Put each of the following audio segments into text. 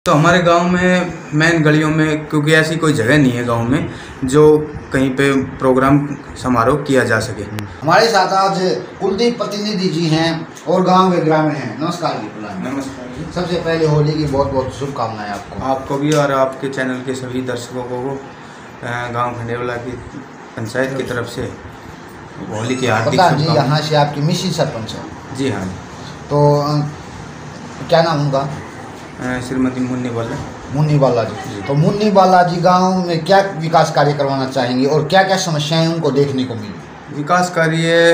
तो हमारे गांव में मेन गलियों में, क्योंकि ऐसी कोई जगह नहीं है गांव में जो कहीं पे प्रोग्राम समारोह किया जा सके। हमारे साथ आज कुलदीप प्रतिनिधि जी हैं और गांव के ग्रामीण हैं। नमस्कार जी। नमस्कार जी। सबसे पहले होली की बहुत बहुत शुभकामनाएं आपको भी और आपके चैनल के सभी दर्शकों को गांव खंडेवाला की पंचायत की तरफ से होली की हार्दिक शुभकामनाएं। जी, यहाँ से आपकी मिसी सरपंच है। जी हाँ। तो क्या नाम उनका? श्रीमती मुन्नी बाला जी। तो मुन्नी बाला जी गांव में क्या विकास कार्य करवाना चाहेंगे और क्या क्या समस्याएं उनको देखने को मिली? विकास कार्य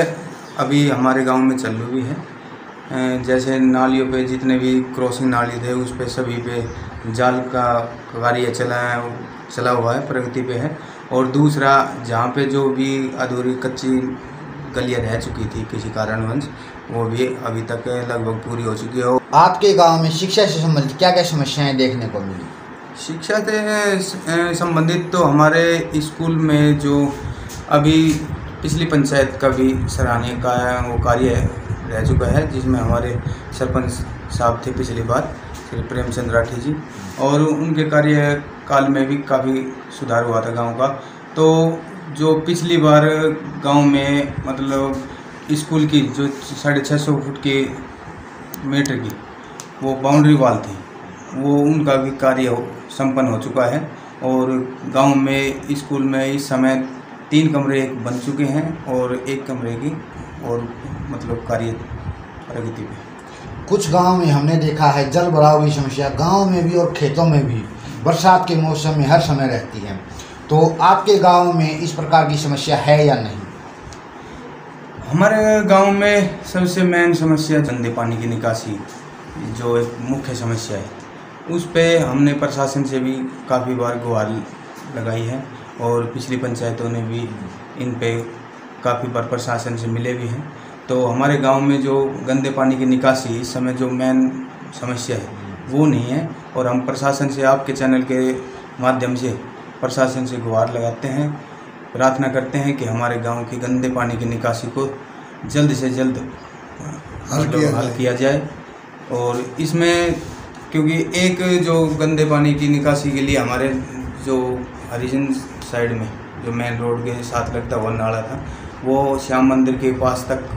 अभी हमारे गांव में चालू भी है। जैसे नालियों पे जितने भी क्रॉसिंग नाली थे उस पे सभी पे जाल का कार्य चला हुआ है, प्रगति पे है। और दूसरा, जहाँ पे जो भी अधूरी कच्ची गलियाँ रह चुकी थी किसी कारणवश, वो भी अभी तक लगभग पूरी हो चुकी है। आपके गांव में शिक्षा से संबंधित क्या क्या समस्याएं देखने को मिली? शिक्षा से संबंधित तो हमारे स्कूल में जो अभी पिछली पंचायत का भी सराहनीय का वो कार्य रह चुका है, जिसमें हमारे सरपंच साहब थे पिछली बार, श्री प्रेमचंद राठी जी, और उनके कार्यकाल में भी काफ़ी सुधार हुआ था गांव का। तो जो पिछली बार गांव में मतलब स्कूल की जो 650 फुट की मीटर की वो बाउंड्री वाल थी, वो उनका भी कार्य संपन्न हो चुका है। और गांव में स्कूल में इस समय 3 कमरे बन चुके हैं और 1 कमरे की और मतलब कार्य प्रगति पे। कुछ गांव में हमने देखा है जल भराव की समस्या गांव में भी और खेतों में भी बरसात के मौसम में हर समय रहती है। तो आपके गांव में इस प्रकार की समस्या है या नहीं? हमारे गांव में सबसे मेन समस्या गंदे पानी की निकासी जो एक मुख्य समस्या है, उस पे हमने प्रशासन से भी काफ़ी बार गुहार लगाई है और पिछली पंचायतों ने भी इन पे काफ़ी बार प्रशासन से मिले भी हैं। तो हमारे गांव में जो गंदे पानी की निकासी इस समय जो मेन समस्या है वो नहीं है, और हम प्रशासन से आपके चैनल के माध्यम से प्रशासन से गुहार लगाते हैं, प्रार्थना करते हैं कि हमारे गांव की गंदे पानी की निकासी को जल्द से जल्द हल किया जाए। और इसमें क्योंकि एक जो गंदे पानी की निकासी के लिए हमारे जो हरिजन साइड में जो मेन रोड के साथ लगता हुआ नाला था वो श्याम मंदिर के पास तक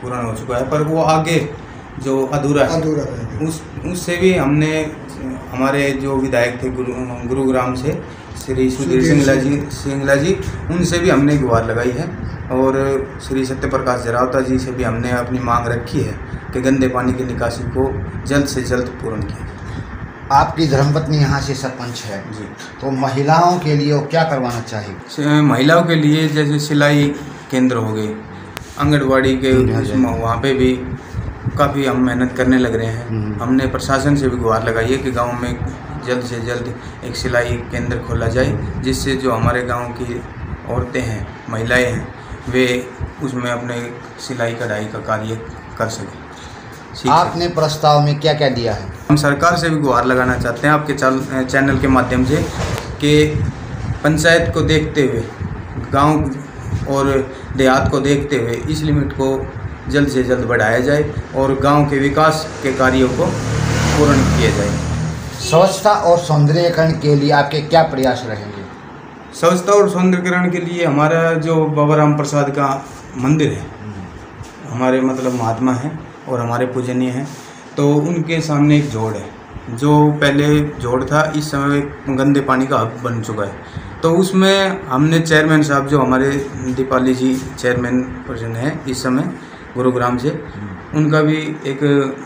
पूर्ण हो चुका है, पर वो आगे जो अधूरा है उससे भी हमने हमारे जो विधायक थे गुरुग्राम से श्री सुधीर सिंगला जी, उनसे भी हमने गुहार लगाई है। और श्री सत्यप्रकाश जरावता जी से भी हमने अपनी मांग रखी है कि गंदे पानी की निकासी को जल्द से जल्द पूर्ण किया। आपकी धर्मपत्नी यहाँ से सरपंच है जी, तो महिलाओं के लिए वो क्या करवाना चाहिए? महिलाओं के लिए जैसे सिलाई केंद्र हो गए, आंगनबाड़ी के वहाँ पे भी काफ़ी हम मेहनत करने लग रहे हैं। हमने प्रशासन से भी गुहार लगाई है कि गांव में जल्द से जल्द एक सिलाई केंद्र खोला जाए, जिससे जो हमारे गांव की औरतें हैं, महिलाएं हैं, वे उसमें अपने सिलाई कढ़ाई का कार्य कर सकें। आपने प्रस्ताव में क्या क्या दिया है? हम सरकार से भी गुहार लगाना चाहते हैं आपके चैनल के माध्यम से कि पंचायत को देखते हुए, गांव और देहात को देखते हुए इस लिमिट को जल्द से जल्द बढ़ाया जाए और गांव के विकास के कार्यों को पूर्ण किया जाए। स्वच्छता और सौंदर्यीकरण के लिए आपके क्या प्रयास रहेंगे? स्वच्छता और सौंदर्यीकरण के लिए हमारा जो बाबा राम प्रसाद का मंदिर है, हमारे मतलब महात्मा हैं और हमारे पूजनीय हैं, तो उनके सामने एक जोड़ है। जो पहले जोड़ था इस समय गंदे पानी का हब बन चुका है। तो उसमें हमने चेयरमैन साहब जो हमारे दीपाली जी चेयरमैन पर्सन हैं इस समय गुरुग्राम से, उनका भी एक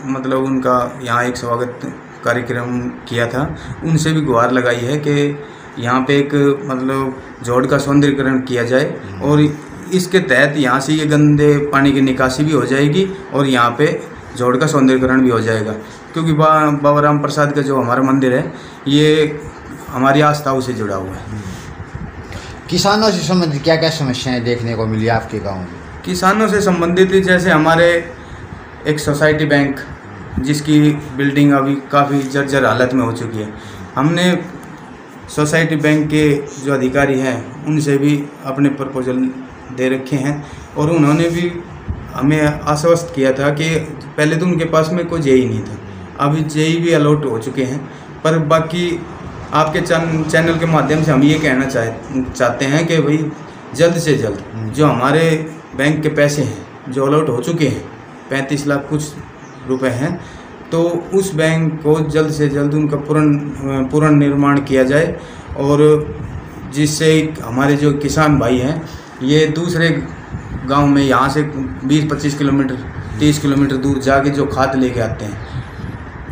मतलब उनका यहाँ एक स्वागत कार्यक्रम किया था। उनसे भी गुहार लगाई है कि यहाँ पे एक मतलब जोड़ का सौंदर्यीकरण किया जाए और इसके तहत यहाँ से ये गंदे पानी की निकासी भी हो जाएगी और यहाँ पे जोड़ का सौंदर्यीकरण भी हो जाएगा। क्योंकि बाबा राम प्रसाद का जो हमारा मंदिर है ये हमारी आस्थाओं से जुड़ा हुआ है। किसानों से संबंधित क्या क्या समस्याएं देखने को मिली आपके गाँव में? किसानों से संबंधित जैसे हमारे एक सोसाइटी बैंक जिसकी बिल्डिंग अभी काफ़ी जर्जर हालत में हो चुकी है, हमने सोसाइटी बैंक के जो अधिकारी हैं उनसे भी अपने प्रपोजल दे रखे हैं और उन्होंने भी हमें आश्वस्त किया था कि पहले तो उनके पास में कोई जेई नहीं था, अभी जेई भी अलॉट हो चुके हैं, पर बाकी आपके चैनल के माध्यम से हम ये कहना चाहते हैं कि भाई जल्द से जल्द जो हमारे बैंक के पैसे हैं जो अलॉट हो चुके हैं 35 लाख कुछ रुपए हैं, तो उस बैंक को जल्द से जल्द उनका पूर्ण निर्माण किया जाए, और जिससे हमारे जो किसान भाई हैं ये दूसरे गांव में यहाँ से 20-25 किलोमीटर 30 किलोमीटर दूर जाके जो खाद लेके आते हैं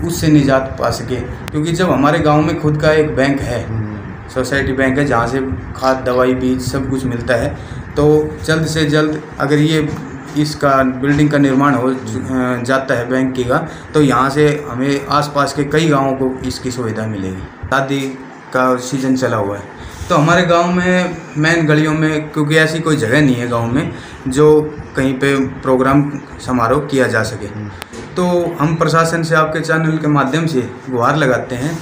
उससे निजात पा सके। क्योंकि जब हमारे गांव में खुद का एक बैंक है, सोसाइटी बैंक है, जहाँ से खाद दवाई बीज सब कुछ मिलता है, तो जल्द से जल्द अगर ये इसका बिल्डिंग का निर्माण हो जाता है बैंक की का, तो यहाँ से हमें आसपास के कई गांवों को इसकी सुविधा मिलेगी। शादी का सीज़न चला हुआ है, तो हमारे गांव में मेन गलियों में, क्योंकि ऐसी कोई जगह नहीं है गांव में जो कहीं पे प्रोग्राम समारोह किया जा सके, तो हम प्रशासन से आपके चैनल के माध्यम से गुहार लगाते हैं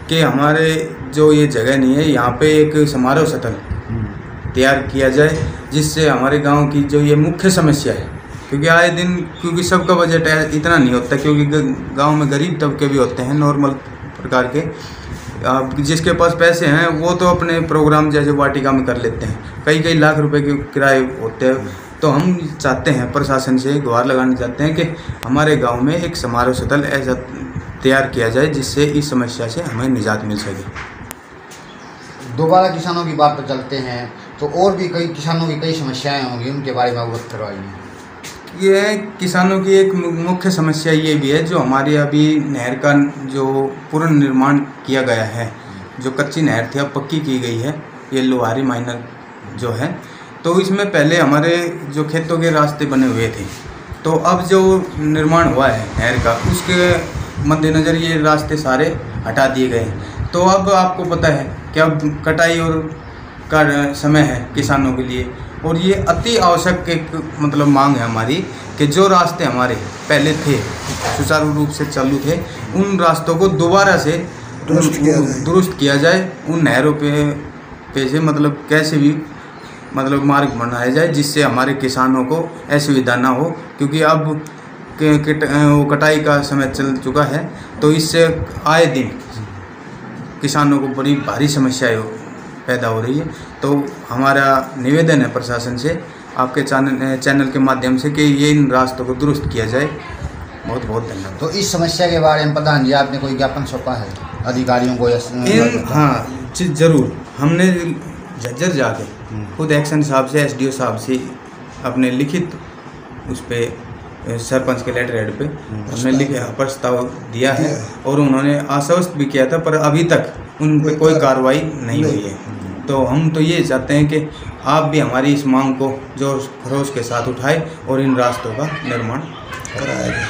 कि हमारे जो ये जगह नहीं है यहाँ पे एक समारोह स्थल तैयार किया जाए, जिससे हमारे गांव की जो ये मुख्य समस्या है, क्योंकि आए दिन क्योंकि सबका बजट है इतना नहीं होता, क्योंकि गांव में गरीब तबके भी होते हैं नॉर्मल प्रकार के, जिसके पास पैसे हैं वो तो अपने प्रोग्राम जैसे वाटिका में कर लेते हैं, कई लाख रुपए के किराए होते हैं। तो हम चाहते हैं, प्रशासन से गुहार लगाना चाहते हैं कि हमारे गांव में एक समारोह स्थल ऐसा तैयार किया जाए जिससे इस समस्या से हमें निजात मिल सके। दोबारा किसानों की बात पर चलते हैं, तो और भी कई किसानों की कई समस्याएं होंगी, उनके बारे में अवगत करवाइए। ये किसानों की एक मुख्य समस्या ये भी है, जो हमारी अभी नहर का जो पूर्ण निर्माण किया गया है, जो कच्ची नहर थी अब पक्की की गई है, ये लोहारी माइनर जो है, तो इसमें पहले हमारे जो खेतों के रास्ते बने हुए थे, तो अब जो निर्माण हुआ है नहर का, उसके मद्देनज़र ये रास्ते सारे हटा दिए गए हैं। तो अब आपको पता है कि अब कटाई और का समय है किसानों के लिए, और ये अति आवश्यक एक मतलब मांग है हमारी कि जो रास्ते हमारे पहले थे सुचारू रूप से चालू थे, उन रास्तों को दोबारा से दुरुस्त किया जाए, उन नहरों पे से मतलब कैसे भी मतलब मार्ग बनाया जाए, जिससे हमारे किसानों को असुविधा ना हो, क्योंकि अब वो कटाई का समय चल चुका है, तो इससे आए दिन किसानों को बड़ी भारी समस्याएं पैदा हो रही है। तो हमारा निवेदन है प्रशासन से आपके चैनल के माध्यम से कि ये इन रास्तों को दुरुस्त किया जाए। बहुत बहुत धन्यवाद। तो इस समस्या के बारे में प्रधान जी आपने कोई ज्ञापन सौंपा है अधिकारियों को? हाँ ज़रूर, हमने झज्जर जाके खुद एक्शन साहब से SDO साहब से अपने लिखित उस पर सरपंच के लेटर हेड पे हमने लिखे प्रस्ताव दिया है, और उन्होंने आश्वस्त भी किया था, पर अभी तक उन पर कोई कार्रवाई नहीं हुई है। तो हम तो ये चाहते हैं कि आप भी हमारी इस मांग को जोर खरोश के साथ उठाएं और इन रास्तों का निर्माण कराया जाए।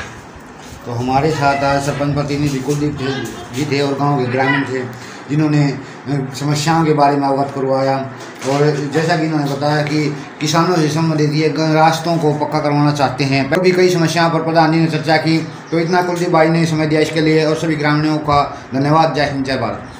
तो हमारे साथ आज सरपंच प्रतिनिधि कुलदीप जी थे और गांव के ग्रामीण थे, जिन्होंने समस्याओं के बारे में अवगत करवाया, और जैसा कि इन्होंने बताया कि किसानों से संबंधित ये रास्तों को पक्का करवाना चाहते हैं। पर भी कई समस्याओं पर प्रधान जी ने चर्चा की। तो इतना कुलदीप भाई ने समय दिया इसके लिए, और सभी ग्रामीणों का धन्यवाद। जय हिंद, जय भारत।